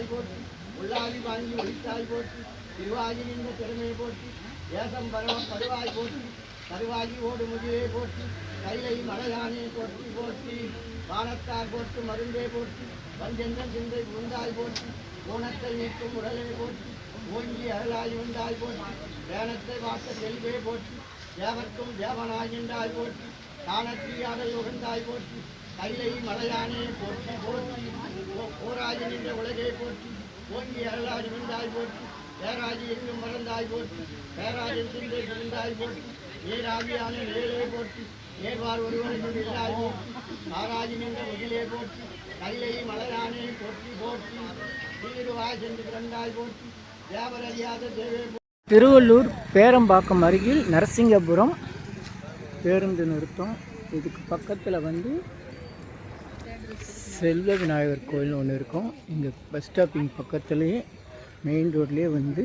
வந்தாய் போற்றி உள்ளாதி வாங்கி ஒழித்தாய் போற்றி திருவாகி நின்ற திறமையை போற்றி ஏசம் பரம பருவாய் போற்றி கருவாகி ஓடு முதியை போற்றி கைலை மலையானே போற்றி போற்றி வானத்தார் போற்று மருந்தே போற்றி வஞ்செந்தன் சிந்தை புகுந்தாய் போற்றி ஊனத்தை நீக்கும் உடலே போற்றி ஓங்கி அருளாய் வந்தாய் போற்றி வேனத்தை வாக்க செல்வே போற்றி தேவர்க்கும் தேவனாய் நின்றாய் போற்றி தானத்தீயாடல் உகந்தாய் போற்றி கைலை மலையானே போற்றி போற்றி போராஜி நின்ற உலகே போற்றி ஓங்கி அருளாய் வந்தாய் போற்றி பேராஜி எங்கும் மறந்தாய் போற்றி பேராஜன் சிந்தை புகுந்தாய் போற்றி ஏராஜியான நேரே போற்றி ஏர்வார் ஒருவனுக்கு இல்லாய் போற்றி ஆராஜி நின்ற முகிலே போற்றி கைலை மலையானே போற்றி போற்றி தீருவாய் சென்று பிறந்தாய் போற்றி தேவரறியாத தேவே. திருவள்ளூர் பேரம்பாக்கம் அருகில் நரசிங்கபுரம் பேருந்து நிறுத்தம். இதுக்கு பக்கத்தில் வந்து செல்வ விநாயகர் கோயில் ஒன்று இருக்கும். இங்கே பஸ் ஸ்டாப்பிங் பக்கத்துலேயே மெயின் ரோட்லேயே வந்து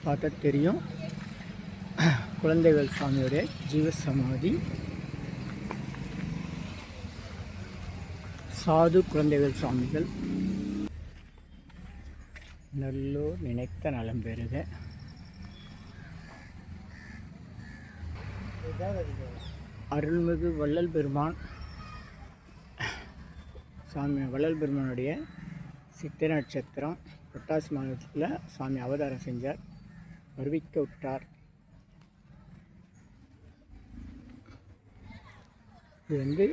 பார்த்தா தெரியும் குழந்தைவேல் சாமியோடைய ஜீவசமாதி. சாது குழந்தைவேல் சாமிகள். நல்லோர் நினைத்த நலம் பெறுக. அருள்மிகு வள்ளல் பெருமான் சாமி வள்ளல் பெருமானுடைய சித்திர நட்சத்திரம் புரட்டாசி மாதத்தில் சாமி அவதாரம் செஞ்சார், வருவிக்க விட்டார். இது வந்து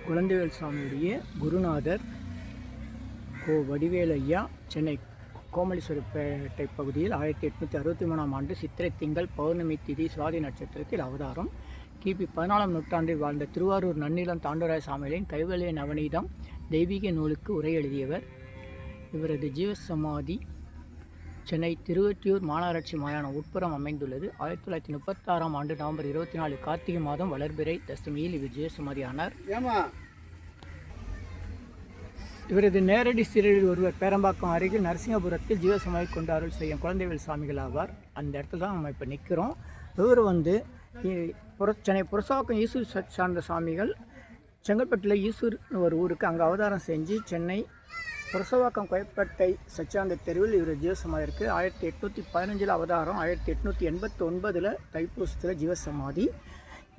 குழந்தைவேல் சாமியுடைய குருநாதர் வடிவேல் ஐயா சென்னை கோமலீஸ்வரப்பேட்டை பகுதியில் 1863ஆம் ஆண்டு சித்திரை திங்கள் பௌர்ணமி திதி சுவாதி நட்சத்திரத்தில் அவதாரம். கிபி 14ஆம் நூற்றாண்டில் வாழ்ந்த திருவாரூர் நன்னிலம் தாண்டவராய சாமிகளின் கைவல்ய நவநீதம் தெய்வீக நூலுக்கு உரை எழுதியவர். இவரது ஜீவசமாதி சென்னை திருவொற்றியூர் மாநகராட்சி மயானம் உட்புறம் அமைந்துள்ளது. 1936ஆம் ஆண்டு நவம்பர் 24 கார்த்திகை மாதம் வளர்பிறை தசமியில் இவர் ஜீவசமாதியானார். இவரது நேரடி சீரழில் ஒருவர் பேரம்பாக்கம் அருகில் நரசிங்கபுரத்தில் ஜீவசமாதி கொண்டு அருள் செய்யும் குழந்தைவேல் சாமிகள் ஆவார். அந்த இடத்துல தான் நம்ம இப்போ நிற்கிறோம். இவர் வந்து சென்னை புரசாக்கம் ஈசூர் சார்ந்த சாமிகள் செங்கல்பட்டில் ஈசூர் ஒரு ஊருக்கு அங்கே அவதாரம் செஞ்சு சென்னை புரசவாக்கம் கோயப்பேட்டை சச்சாந்த தெருவில் இவர் ஜீவசமாதி இருக்குது. 1815 அவதாரம், 1889 தைப்பூசத்தில் ஜீவசமாதி.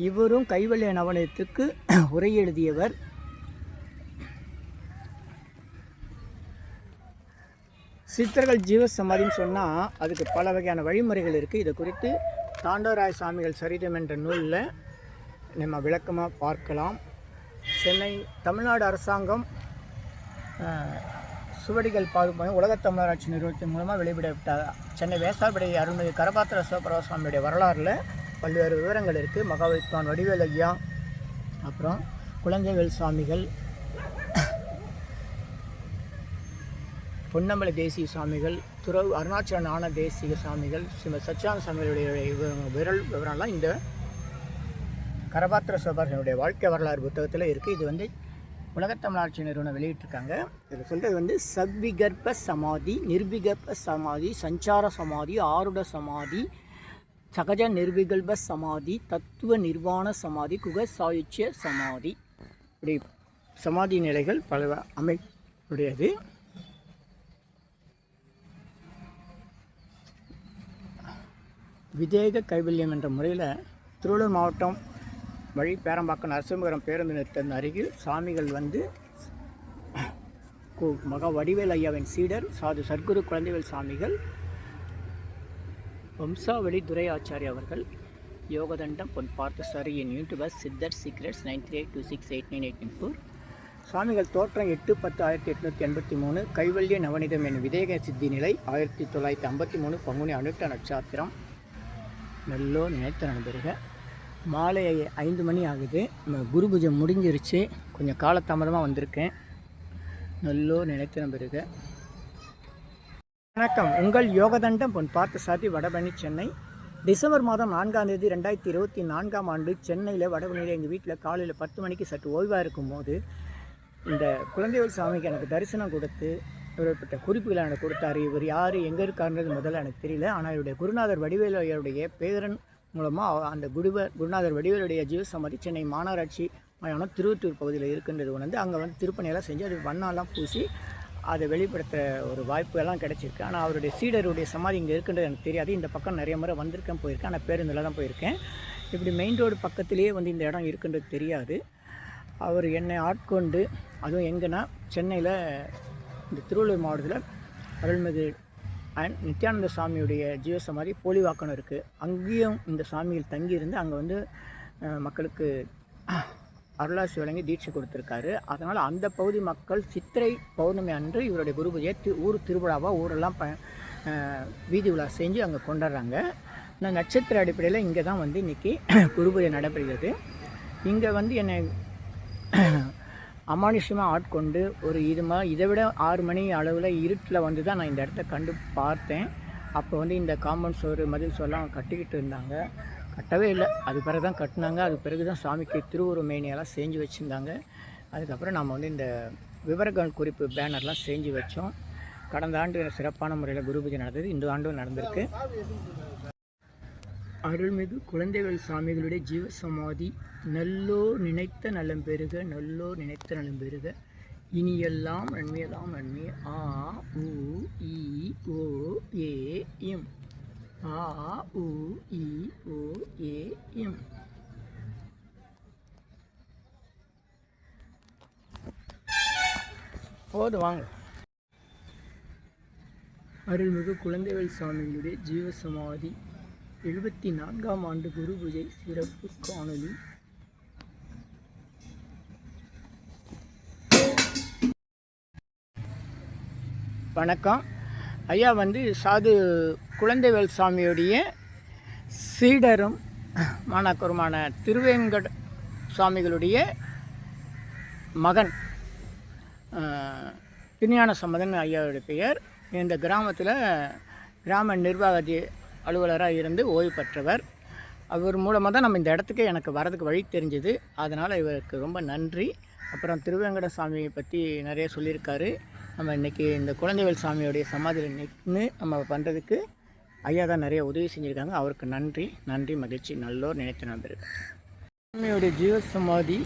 இவரும் கைவல்ய நவநீதத்துக்கு உரை எழுதியவர். சித்தர்கள் ஜீவசமாதின்னு சொன்னால் அதுக்கு பல வகையான வழிமுறைகள் இருக்குது. இதை குறித்து தாண்டவராய சாமிகள் சரிதம் என்ற நூலில் நம்ம விளக்கமாக பார்க்கலாம். சென்னை தமிழ்நாடு அரசாங்கம் சுவடிகள் பாதுகாப்பு உலகத் தமிழராட்சி நிறுவனத்தின் மூலமாக வெளியிடப்பட்ட சென்னை வேசார்படை அருள்மிகு கரபாத்திர சிவபிரபா சுவாமியுடைய வரலாறில் பல்வேறு விவரங்கள் இருக்குது. மகாவித்வான் வடிவேல் ஐயா, அப்புறம் குழந்தைவேல் சாமிகள், பொன்னம்பல தேசிய சாமிகள், துறவு அருணாச்சல ஞான தேசிய சாமிகள், ஸ்ரீமத் சச்சிதானந்த சாமிகளுடைய விவரம்லாம் இந்த கரபாத்திர சிவபாரனுடைய வாழ்க்கை வரலாறு புத்தகத்தில் இருக்குது. இது வந்து உலகத்தமிழாட்சி நிறுவனம் வெளியிட்டிருக்காங்க. இதில் சொல்கிறது வந்து சத்விகர்ப்ப சமாதி, நிர்விகர்ப்ப சமாதி, சஞ்சார சமாதி, ஆருட சமாதி, சகஜ நிர்விகல்ப சமாதி, தத்துவ நிர்வாண சமாதி, குக சாயுச்சிய சமாதி, இப்படி சமாதி நிலைகள் பல அமைப்புடையது. விதேக கைவல்யம் என்ற முறையில் திருவள்ளூர் மாவட்டம் வழி பேரம்பாக்கம் நரசிம்மபுரம் பேருந்து நிறுத்தம் அருகில் சாமிகள் வந்து மகா வடிவேல் ஐயாவின் சீடர் சாது சர்க்குரு குழந்தைவேல் சாமிகள், வம்சாவளி துரை ஆச்சாரி அவர்கள், யோகதண்டம் பொன் பார்த்தசாரி என் யூடியூபர் சித்தர் சீக்ரெட்ஸ் 9382689894. சாமிகள் தோற்றம் 8/10/1883. கைவல்ய நவநீதம் என் விதேக சித்தி நிலை 1953 பங்குனி அனுட்ட நட்சத்திரம். நல்லோ நினைத்த நண்பருக. மாலை 5 மணி ஆகுது. குரு பூஜை முடிஞ்சிருச்சு. கொஞ்சம் காலதாமதமாக வந்திருக்கேன். நல்லோ நினைத்த நண்பருக. வணக்கம். உங்கள் யோகதண்டம் பொன் பார்த்தசாரி, வடபழனி, சென்னை. டிசம்பர் மாதம் 4ஆம் தேதி 2024ஆம் ஆண்டு சென்னையில் வடபழனியில் எங்கள் வீட்டில் காலையில் 10 மணிக்கு சற்று ஓய்வாக இருக்கும்போது இந்த குழந்தைவேல் சாமிக்கு எனக்கு தரிசனம் கொடுத்து இவர்கிட்ட குறிப்புகளை எனக்கு கொடுத்தாரு. இவர் யார், எங்கே இருக்காருன்றது முதல்ல எனக்கு தெரியல. ஆனால் இவருடைய குருநாதர் வடிவேல் ஐயருடைய பேரன் மூலமாக அந்த குருநாதர் வடிவேலுடைய ஜீவசமாதி சென்னை மாநகராட்சி மயானம் திருவொற்றியூர் பகுதியில் இருக்கின்றது உணர்ந்து அங்கே வந்து திருப்பணியெல்லாம் செஞ்சு அது வண்ணாலாம் பூசி அதை வெளிப்படுத்துகிற ஒரு வாய்ப்பு எல்லாம் கிடச்சிருக்கு. ஆனால் அவருடைய சீடருடைய சமாதி இங்கே இருக்குன்றது எனக்கு தெரியாது. இந்த பக்கம் நிறைய முறை வந்திருக்கேன், போயிருக்கேன். ஆனால் பேருந்தில் தான் போயிருக்கேன். இப்படி மெயின் ரோடு பக்கத்துலேயே வந்து இந்த இடம் இருக்குன்றது தெரியாது. அவர் என்னை ஆட்கொண்டு, அதுவும் எங்கன்னா சென்னையில் இந்த திருவள்ளூர் மாவட்டத்தில் அருள்மிகு நித்யானந்த சாமியுடைய ஜீவசமாதி போலிவாக்கணும் இருக்குது. அங்கேயும் இந்த சாமியில் தங்கியிருந்து அங்கே வந்து மக்களுக்கு அருளாசி வழங்கி தீட்சை கொடுத்துருக்காரு. அதனால் அந்த பகுதி மக்கள் சித்திரை பௌர்ணமி அன்று இவருடைய குருபூஜையை ஊர் திருவிழாவாக ஊரெல்லாம் வீதி விழா செஞ்சு அங்கே கொண்டாடுறாங்க. நான் நட்சத்திர அடிப்படையில் இங்கே தான் வந்து இன்றைக்கி குருபூஜை நடைபெறுகிறது. இங்கே வந்து என்னை அமானுஷ்யமாக ஆட்கொண்டு ஒரு இதை விட 6 மணி அளவில் இருட்டில் வந்து தான் நான் இந்த இடத்த கண்டு பார்த்தேன். அப்போ வந்து இந்த காம்பவுண்ட் சோறு மதில் சோறுலாம் கட்டிக்கிட்டு இருந்தாங்க. கட்டவே இல்லை, அது பிறகு தான் கட்டினாங்க. அது பிறகு தான் சாமிக்கு திருவுருவ மேனியெல்லாம் செஞ்சு வச்சுருந்தாங்க. அதுக்கப்புறம் நம்ம வந்து இந்த விவரங்கள் குறிப்பு பேனர்லாம் செஞ்சு வச்சோம். கடந்த ஆண்டு சிறப்பான முறையில் குருபூஜை நடந்தது. இந்த ஆண்டும் நடந்திருக்கு. அருள்மிகு குழந்தைவேல் சாமிகளுடைய ஜீவசமாதி. நல்லோர் நினைத்த நலம் பெறுக, நல்லோர் நினைத்த நலம் பெறுக, இனியெல்லாம் நன்மையெல்லாம் நன்மை. ஆ உ இ ஓ ஏ இம். ஆ உ இ ஓ ஏ இம். போது வாங்க. அருள்மிகு குழந்தைவேல் சாமிகளுடைய ஜீவசமாதி 74ஆம் ஆண்டு குரு பூஜை சிறப்பு காணொலி. வணக்கம் ஐயா. வந்து சாது குழந்தைவேல் சாமியுடைய சீடரும் மாணாக்கருமான திருவேங்கட சுவாமிகளுடைய மகன் திருஞான சம்பந்தன் ஐயாவுடைய பெயர். இந்த கிராமத்தில் கிராம நிர்வாக அலுவலராக இருந்து ஓய்வு பெற்றவர். அவர் மூலமாக தான் நம்ம இந்த இடத்துக்கு எனக்கு வரதுக்கு வழி தெரிஞ்சுது. அதனால் இவருக்கு ரொம்ப நன்றி. அப்புறம் திருவேங்கட சாமியை பற்றி நிறைய சொல்லியிருக்காரு. நம்ம இன்றைக்கி இந்த குழந்தைவேல் சாமியோடைய சமாதியில் நின்று நம்ம பண்ணுறதுக்கு ஐயா தான் நிறைய உதவி செஞ்சுருக்காங்க. அவருக்கு நன்றி, நன்றி, மகிழ்ச்சி. நல்லோர் நினைத்து நம்பருக்கு. சாமியோடைய ஜீவசமாதி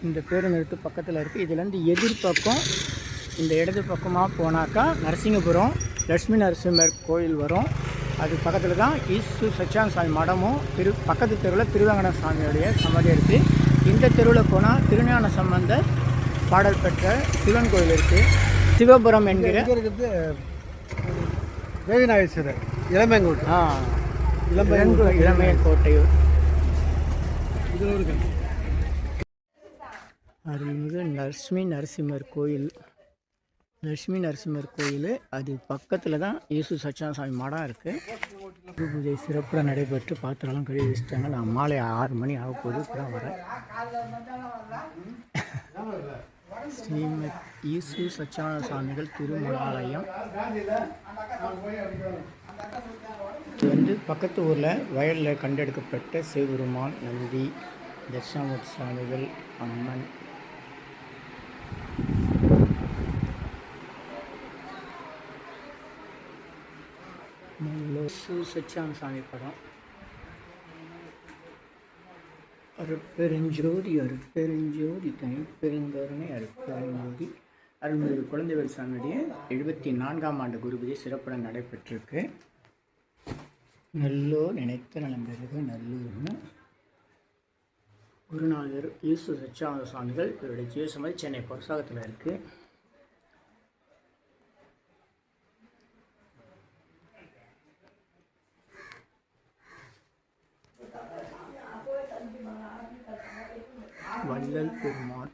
இந்த பேருந்து பக்கத்தில் இருக்குது. இதுலேருந்து எதிர்பக்கம் இந்த இடது பக்கமாக போனாக்கா நரசிங்கபுரம் லட்சுமி நரசிம்மர் கோயில் வரும். அது பக்கத்தில் தான் ஈசு சச்சான் சாமி மடமும் பக்கத்து தெருவில் திருவேங்கட சாமியோடைய சமாதி இருக்குது. இந்த தெருவில் போனால் திருஞான சம்பந்தர் பாடல் பெற்ற சிவன் கோயில் இருக்குது. சிவபுரம் என்கிற தேவிநாயகேஸ்வரர் இளமையங்கோட்டை. இளமையங்கோட்டையூர். அருள்மிகு லட்சுமி நரசிம்மர் கோயில். லட்சுமி நரசிம்மர் கோயில் அது பக்கத்தில் தான் இயேசு சச்சான் சாமி மடம் இருக்குது. குரு பூஜை சிறப்பாக நடைபெற்று பாத்திரம்லாம் கழுவி வச்சுட்டாங்க. நான் மாலை 6 மணி ஆக போது இப்போ தான் வரேன். ஸ்ரீமத் இயேசு சச்சான சாமிகள் திருமணாலயம். இது வந்து பக்கத்து ஊரில் வயலில் கண்டெடுக்கப்பட்ட சிவபெருமான், நந்தி, தட்சிணாமூர்த்தி சுவாமிகள், அம்மன். சச்சான் சாமி படம். அருட்பெருஞ்சோதி அருட்பெருஞ்சோதி தனிப்பெருங்கருணை அருட்பெருஞ்சோதி. அருள்மிகு குழந்தைவேல் சாமியுடைய 74ஆம் ஆண்டு குருபூஜை சிறப்புடன் நடைபெற்றிருக்கு. நல்லோர் நினைத்த நலம் பெறுக, நல்லூர்னு குருநாதர் ஈசு சச்சானந்த சுவாமிகள் இவருடைய ஜீவசமாதி சென்னை பொருசாகத்தில் இருக்குது. வள்ளல் பெருமாள்.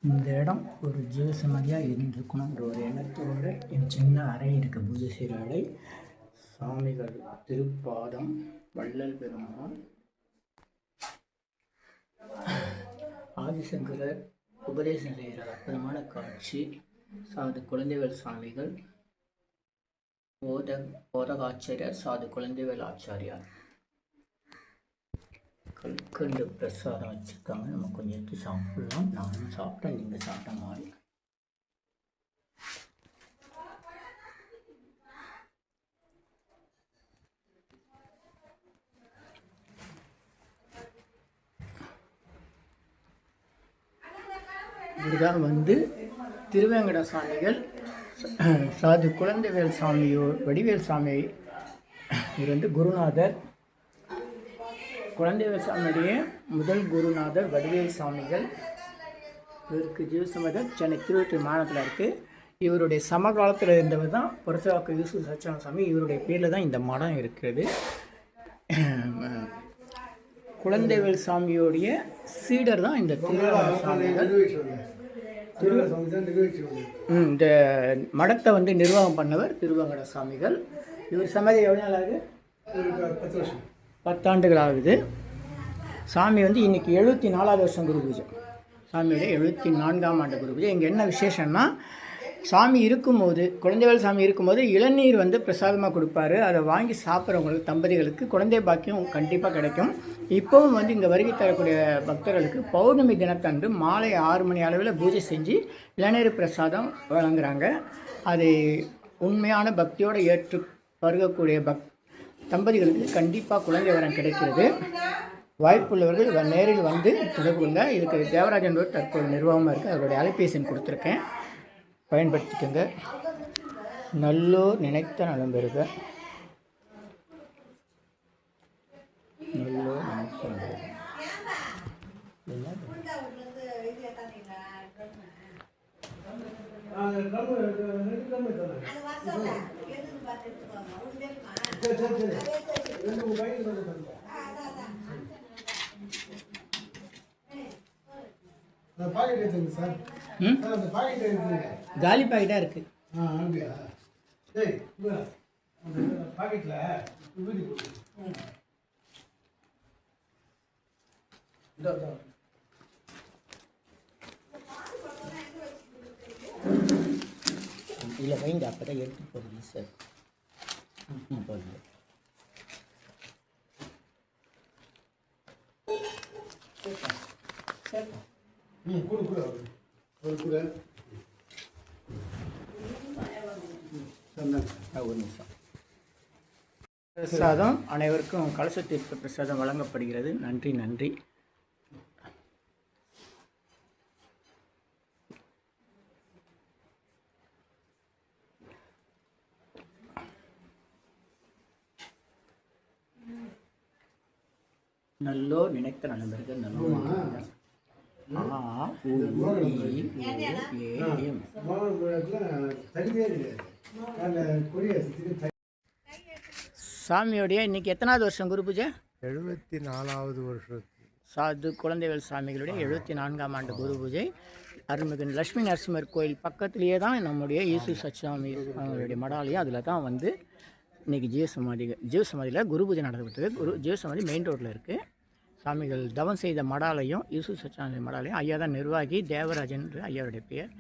இந்த இடம் ஒரு ஜீவசமாதியாக இருந்திருக்கணுன்ற ஒரு எண்ணத்தோடு என் சின்ன அறை இருக்க பூஜை செய்கிற அறை. சாமிகள் திருப்பாதம், வள்ளல் பெருமாள், ஆதிசங்கரர் உபதேசம் செய்கிற அற்புதமான காட்சி. சாது குழந்தைவேல் சாமிகள், போதகாச்சாரியார் சாது குழந்தைவேல் ஆச்சாரியார். கல்கண்டு பிரசாதம் வச்சுருக்காங்க. நம்ம கொஞ்சம் எடுத்து சாப்பிடலாம். நானும் சாப்பிட்டேன், நீங்கள் சாப்பிட்ட மாதிரி. இதுதான் வந்து திருவேங்கட சாமிகள், சாது குழந்தைவேல் சாமியோ வடிவேல் சாமி. இது வந்து குருநாதர், குழந்தைவேல் சாமியுடைய முதல் குருநாதர் வடிவேல் சாமிகள். இவருக்கு ஜீவசமாதி சென்னை திருவொற்றியூர் மாநிலத்தில் இருக்குது. இவருடைய சமகாலத்தில் இருந்தவர் தான் பரசுராக்க யூசுப் சச்சிதானந்த சாமி. இவருடைய பேரில் தான் இந்த மடம் இருக்கிறது. குழந்தைவேல் சாமியோடைய சீடர் தான் இந்த திருவேங்கட சாமிகள். இந்த மடத்தை வந்து நிர்வாகம் பண்ணவர் திருவேங்கட சாமிகள். இவர் சமாதி எவ்வளோ நாள் ஆகுது? 10 ஆண்டுகள் ஆகுது. சாமி வந்து இன்றைக்கி 74வது வருஷம் குரு பூஜை. சாமியோடைய 74ஆம் ஆண்டு குரு பூஜை. இங்கே என்ன விசேஷம்னா, சாமி இருக்கும்போது, குழந்தைவேல் சாமி இருக்கும்போது இளநீர் வந்து பிரசாதமாக கொடுப்பாரு. அதை வாங்கி சாப்பிட்றவங்களுக்கு, தம்பதிகளுக்கு குழந்தை பாக்கியம் கண்டிப்பாக கிடைக்கும். இப்போவும் வந்து இங்கே வருகை தரக்கூடிய பக்தர்களுக்கு பௌர்ணமி தினத்தன்று மாலை 6 மணி அளவில் பூஜை செஞ்சு இளநீர் பிரசாதம் வழங்குறாங்க. அதை உண்மையான பக்தியோடு ஏற்று பருகக்கூடிய தம்பதிகளுக்கு கண்டிப்பாக குழந்தை வரம் கிடைக்கிறது. வாய்ப்புள்ளவர்கள் நேரில் வந்து தொடர்பு கொள்ள. இதுக்கு தேவராஜன் தற்போது நிர்வாகமாக இருக்குது. அவருடைய அலைபேசி கொடுத்துருக்கேன், பயன்படுத்திக்கோங்க. நல்லோர் நினைத்த நலம் பெறுக. நல்லோர் நினைத்த நலம். காலி பாக்கெட்டாக இருக்குது. இல்லை வைங்க, அப்போ தான் எடுத்து போடுங்க சார். போடுங்க. ஒரு நிமிஷம். பிரசாதம் அனைவருக்கும் கலச தீர்த்த பிரசாதம் வழங்கப்படுகிறது. நன்றி நன்றி. நல்லோர் நினைத்த நண்பர்கள் நல்லோர். சாமியோடைய இன்னைக்கு எத்தனாவது வருஷம் குரு பூஜை? 74வது வருஷம். சாது குழந்தைவேல் சாமிகளுடைய 74ஆம் ஆண்டு குரு பூஜை. அருள்மிகு லட்சுமி நரசிம்மர் கோயில் பக்கத்துலேயே தான் நம்முடைய ஈசு சச்சாமி அவங்களுடைய மடாலயம். அதில் தான் வந்து இன்றைக்கி ஜீவசமாதியில் குரு பூஜை நடத்தப்பட்டது. ஜீவசமாதி மெயின் ரோட்டில் இருக்குது. சாமிகள் தவம் செய்த மடாலயம் ஈசு சச்சானந்த மடாலயம். ஐயா தான் நிர்வாகி, தேவராஜன் ஐயாவுடைய பேர்.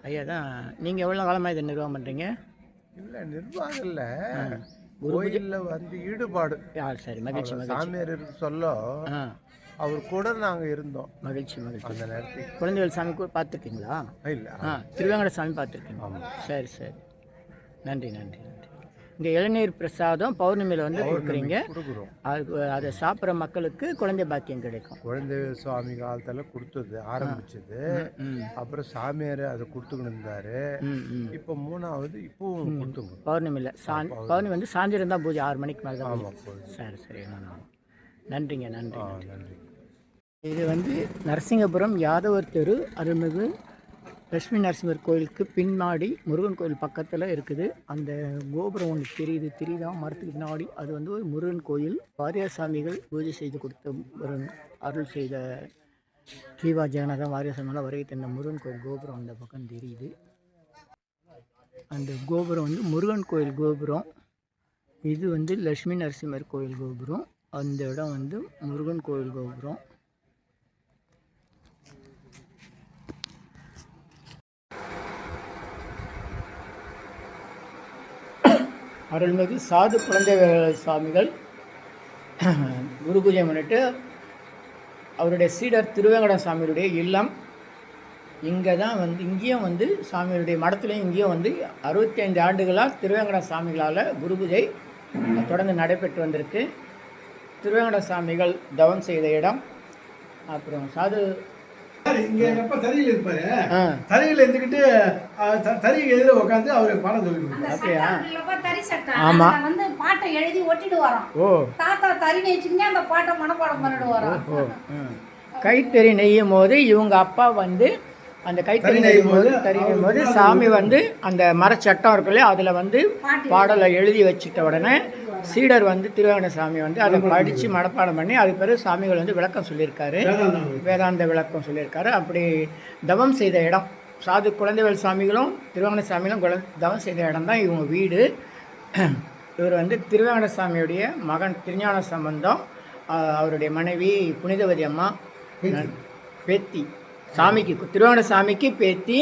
ஐயா தான். நீங்கள் எவ்வளோ காலமாக இதை நிர்வாகம் பண்ணுறீங்க? இல்லை, நிர்வாகம் இல்லை, கோயிலில் வந்து ஈடுபாடு. சரி, மகிழ்ச்சி. சாமியார் சொல்ல அவர் கூட நாங்கள் இருந்தோம். மகிழ்ச்சி மகிழ்ச்சி. அந்த நேரத்துக்கு குழந்தைவேல் சாமி கூட பார்த்துருக்கீங்களா? இல்லை. திருவேங்கட சாமி பார்த்துருக்கீங்க. சரி சரி, நன்றி நன்றி நன்றி. இங்கே இளநீர் பிரசாதம் பௌர்ணமியில் வந்து கொடுக்குறீங்க. அதை சாப்பிட்ற மக்களுக்கு குழந்தை பாக்கியம் கிடைக்கும். குழந்தைவேல் சுவாமி காலத்தில் கொடுத்தது ஆரம்பிச்சது. அப்புறம் சாமியார் அதை கொடுத்துக்கிட்டு இருந்தாரு. இப்போ 3வது இப்பவும் கொடுத்துங்க. பௌர்ணமியில் பௌர்ணமி வந்து சாயந்தரம் தான் பூஜை, 6 மணிக்கு மேலே தான். சரி சரி, நன்றிங்க. நன்றி நன்றி. இது வந்து நரசிங்கபுரம் யாதவர் தெரு அருள்மிகு லட்சுமி நரசிம்மர் கோயிலுக்கு பின்னாடி முருகன் கோயில் பக்கத்தில் இருக்குது. அந்த கோபுரம் ஒன்று தெரியுதா மரத்துக்கு பின்னாடி? அது வந்து ஒரு முருகன் கோயில். வாரியார் சாமிகள் பூஜை செய்து கொடுத்த அருள் செய்த கீவா ஜெகநாதன் வாரியார் சாமியெல்லாம் வருகை தந்த முருகன் கோயில் கோபுரம் அந்த பக்கம் தெரியுது. அந்த கோபுரம் வந்து முருகன் கோயில் கோபுரம். இது வந்து லட்சுமி நரசிம்மர் கோயில் கோபுரம். அந்த இடம் வந்து முருகன் கோயில் கோபுரம். அருள்மிகு சாது குழந்தைவேல் சுவாமிகள் குரு பூஜை முன்னிட்டு அவருடைய சீடர் திருவேங்கட சாமியுடைய இல்லம் இங்கே தான் வந்து, இங்கேயும் வந்து சாமியுடைய மடத்துலையும் இங்கேயும் வந்து 65 ஆண்டுகளாக திருவேங்கட சாமிகளால் குரு பூஜை தொடர்ந்து நடைபெற்று வந்திருக்கு. திருவேங்கட சாமிகள் தவம் செய்த இடம். அப்புறம் சாது சார் இங்க எங்க அப்பா தறியில் இருப்பாரு. ஆ தறியில் இருந்துக்கிட்டு தறிக்கு எதிர உட்காந்து அவருக்கு பாடம் சொல்லி கொடுப்பாரு. அப்படியா? தறி சட்டம் ஆமா. வந்து பாட்டை எழுதி ஒட்டிட்டு வரோம். ஓ தாத்தா தறி நெய்ச்சுங்க அந்த பாட்டை மனப்பாடம் பண்ணிட்டு வரோம். ஓ கைத்தறி நெய்யும் போது இவங்க அப்பா வந்து அந்த கைத்தறி நெய்யும் போது சாமி வந்து அந்த மரச்சட்டம் இருக்கு இல்லையா, அதில் வந்து பாடலை எழுதி வச்சுட்ட உடனே சீடர் வந்து திருவேங்கட சாமி வந்து அதை படித்து மனப்பாடம் பண்ணி அதுக்கு பிறகு சாமிகள் வந்து விளக்கம் சொல்லியிருக்காரு, வேதாந்த விளக்கம் சொல்லியிருக்காரு. அப்படி தவம் செய்த இடம் சாது குழந்தைவேல் சாமிகளும் திருவேங்கட சாமிகளும் தவம் செய்த இடம் தான் இவங்க வீடு. இவர் வந்து திருவேங்கட சாமியுடைய மகன் திருஞான சம்பந்தம், அவருடைய மனைவி புனிதவதி அம்மா பேத்தி, சாமிக்கு திருவேங்கட சாமிக்கு பேத்தி,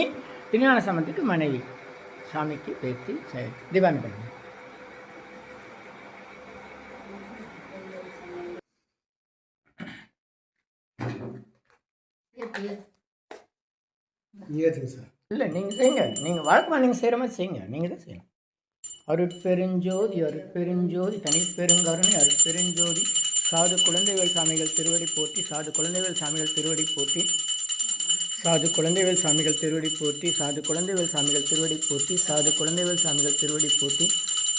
திருஞான சம்பந்தத்துக்கு மனைவி, சாமிக்கு பேத்தி. சரி தீபாவளி பண்ணி இல்லை நீங்கள் செய்யுங்க, நீங்கள் வழக்கமாக நீங்கள் செய்கிற மாதிரி செய்யுங்க, நீங்கள் தான் செய்யணும். அருட்பெருஞ்சோதி அருட்பெருஞ்சோதி தனிப்பெருங்கருணை அருட்பெருஞ்சோதி சாது குழந்தைவேல் சாமிகள் திருவடி போற்றி, சாது குழந்தைவேல் சாமிகள் திருவடி போற்றி, சாது குழந்தைவேல் சாமிகள் திருவடி போற்றி, சாது குழந்தைவேல் சாமிகள் திருவடி போற்றி, சாது குழந்தைவேல் சாமிகள் திருவடி போற்றி.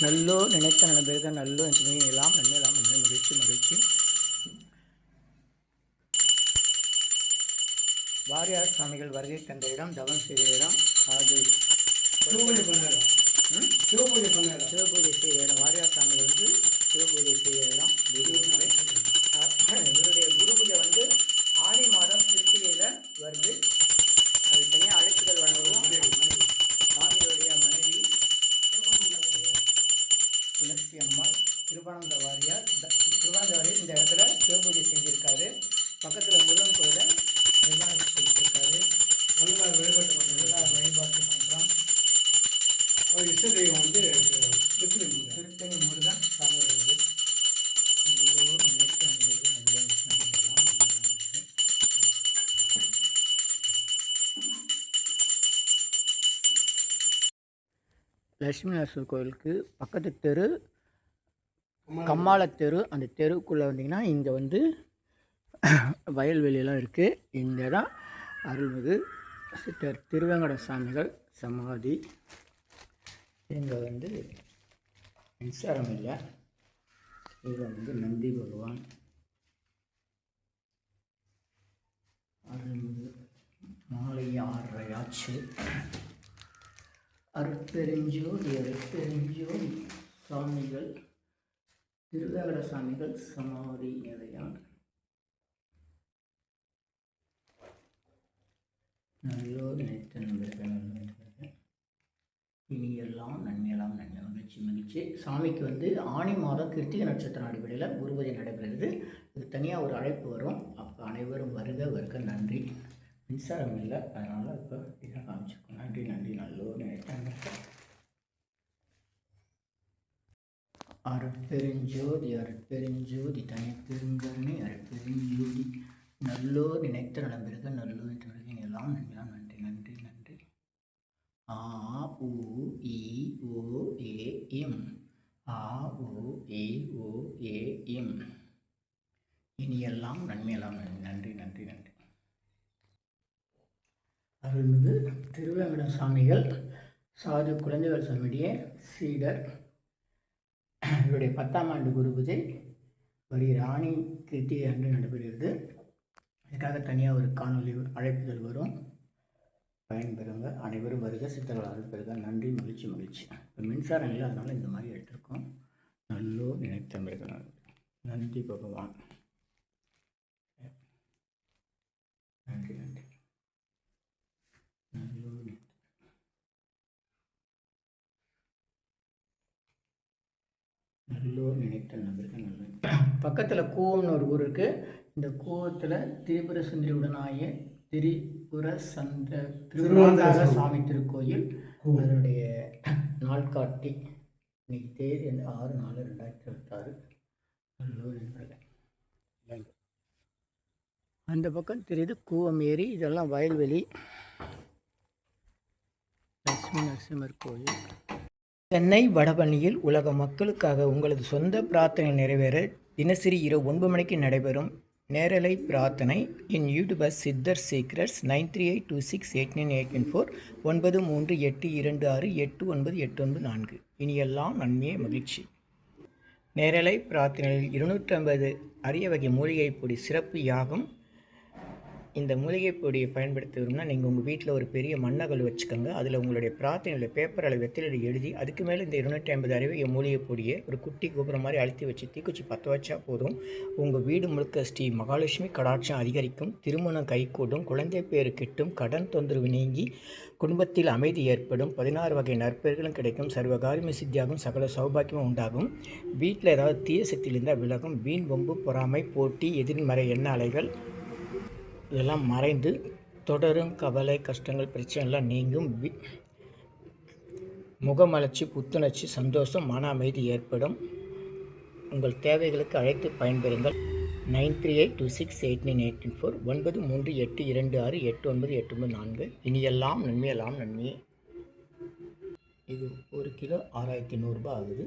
நல்லோ நினைத்த நலபெருக நல்லோ என்று எல்லாம் நன்மையெல்லாம் மகிழ்ச்சி மகிழ்ச்சி. வாரியார் சாமிகள் வருகை தந்த இடம், தவம் செய்த இடம், சாது சிவபூஜை செய்த இடம். வாரியார் சாமிகள் வந்து சிவபூஜை செய்த இடம். இவருடைய குரு பூஜை வந்து ஆடி மாதம் கிருத்திகையில் வருது. அது தனியாக அழைப்புகள் வழங்கவும் சாமியுடைய மனைவி துளசி அம்மாள் திருவானந்த வாரியார் இந்த இடத்துல சிவபூஜை செஞ்சுருக்காரு. பக்கத்தில் முருகன் கோயிலை நிர்மாணம் கொடுத்துருக்காரு. வள்ளலார் வழிபாட்டு மன்றம். அவர் இஷ்ட தெய்வம் வந்து திருத்தணி முருகன் சாமி வருது. லட்சுமி நரசிம்மர் கோயிலுக்கு பக்கத்து தெரு கம்மாளத்தெரு. அந்த தெருவுக்குள்ளே வந்தீங்கன்னா இங்கே வந்து வயல்வெளியெல்லாம் இருக்குது. இந்த இடம் அருள்மிகு சித்தர் திருவேங்கட சாமிகள் சமாதி. இங்கே வந்து மின்சாரம் இல்லை. இது வந்து நந்தி பகவான். அருள்மிகு மாலை 6:30 ஆச்சு. அருட்பெருஞ்சோதி அருட்பெருஞ்சோதி சாமிகள் திருவேங்கட சாமிகள் சமாதி நிலையம். நல்லோ நினைத்த நண்பர்கள் இனி எல்லாம் நன்மையெல்லாம் நன்மை மகிழ்ச்சி மகிழ்ச்சி. சாமிக்கு வந்து ஆணி மாதம் கிருத்திகை நட்சத்திரம் அடிப்படையில் குருபூஜை நடைபெறுது. இது தனியாக ஒரு அழைப்பு வரும். அப்போ அனைவரும் வருக வருக. நன்றி. மின்சாரம் இல்லை, அதனால் இப்போ இதை காமிச்சிருக்கோம். நன்றி நன்றி. நல்லோ நினைத்தாங்க. அருட்பெருஞ்சோதி அருட்பெருஞ்சோதி தனிப்பெருங்கருணை அருட்பெருஞ்சோதி நல்லோ நினைத்த நலம்பெருக நல்லோ எல்லாம் நன்மையெல்லாம் நன்றி நன்றி நன்றி. ஆ உ இ ஓ ஏ இம் ஆ உ இ ஓ ஏ இம் இனியெல்லாம் நன்மையெல்லாம் நன்றி நன்றி நன்றி. அருள்மிகு திருவேங்கட சாமிகள் சாது குழந்தைவேல் சாமியுடைய சீடர். இவருடைய 10ஆம் ஆண்டு குரு பூஜை வருகிற ஆணி கிருத்திகை அன்று நடைபெறுகிறது. இதுக்காக தனியாக ஒரு காணொலி அழைப்புதல் வரும். பயன்பெறுங்க. அனைவரும் வருக. சித்தர்கள் அருள் பெறுக. நன்றி மகிழ்ச்சி மகிழ்ச்சி. இப்போ மின்சாரம் இல்லை, அதனால் இந்த மாதிரி எடுத்திருக்கோம். நல்லோ நினைத்த நன்றி பகவான். நன்றி நன்றி. நல்லோ நல்லோ நினைத்த நபர்கள் நல்ல. பக்கத்தில் கூவம்னு ஒரு ஊர் இருக்குது. இந்த கூவத்தில் திரிபுர சுந்தரியுடனாய திரிபுர திருவாந்தார சாமி திருக்கோயில். அதனுடைய நாள்காட்டி இன்னைக்கு தேதி 6/4/2026. நல்லோ நண்பர்கள். அந்த பக்கம் தெரியுது கூவம் ஏரி. இதெல்லாம் வயல்வெளி. லட்சுமி நரசிம்மர் கோயில். சென்னை வடபழனியில் உலக மக்களுக்காக உங்களது சொந்த பிரார்த்தனை நிறைவேற தினசரி இரவு 9 மணிக்கு நடைபெறும் நேரலை பிரார்த்தனை இன் யூடியூபர் சித்தர் சீக்ரெட்ஸ் 9382689814 9382268984. இனியெல்லாம் நன்மையே மகிழ்ச்சி. நேரலை பிரார்த்தனையில் 250 அரிய வகை மூலிகை பொடி சிறப்பு யாகம். இந்த மூலிகை பொடியை பயன்படுத்த விரும்பினா நீங்கள் உங்கள் வீட்டில் ஒரு பெரிய மண்ணகல் வச்சுக்கோங்க. அதில் உங்களுடைய பிரார்த்தனையில் பேப்பர் அளவு வெத்தில எழுதி அதுக்கு மேலே இந்த 250 அரிய வகை மூலிகை பொடியை ஒரு குட்டி கோபுரம் மாதிரி அழுத்தி வச்சு தீக்குச்சி பற்ற வச்சா போதும். உங்கள் வீடு முழுக்க ஸ்ரீ மகாலட்சுமி கடாட்சம் அதிகரிக்கும், திருமணம் கைகூடும், குழந்தை பேரு கிட்டும், கடன் தொந்தரவு நீங்கி குடும்பத்தில் அமைதி ஏற்படும், 16 வகை நற்பெயர்களும் கிடைக்கும், சர்வகாரியமே சித்தியாகும், சகல சௌபாக்கியமும் உண்டாகும். வீட்டில் ஏதாவது தீய சக்தியில் இருந்தால் விலகும். வீண் வம்பு பொறாமை போட்டி எதிர்மறை எண்ண அலைகள் இதெல்லாம் மறைந்து தொடரும் கவலை கஷ்டங்கள் பிரச்சனைலாம் நீங்கும். முகமலர்ச்சி புத்துணர்ச்சி சந்தோஷம் மன அமைதி ஏற்படும். உங்கள் தேவைகளுக்கு அழைத்து பயன்பெறுங்கள். 9382689814 9382268984. இனியெல்லாம் நன்மையெல்லாம் நன்மையே. இது 1 கிலோ 6100 ரூபாய் ஆகுது.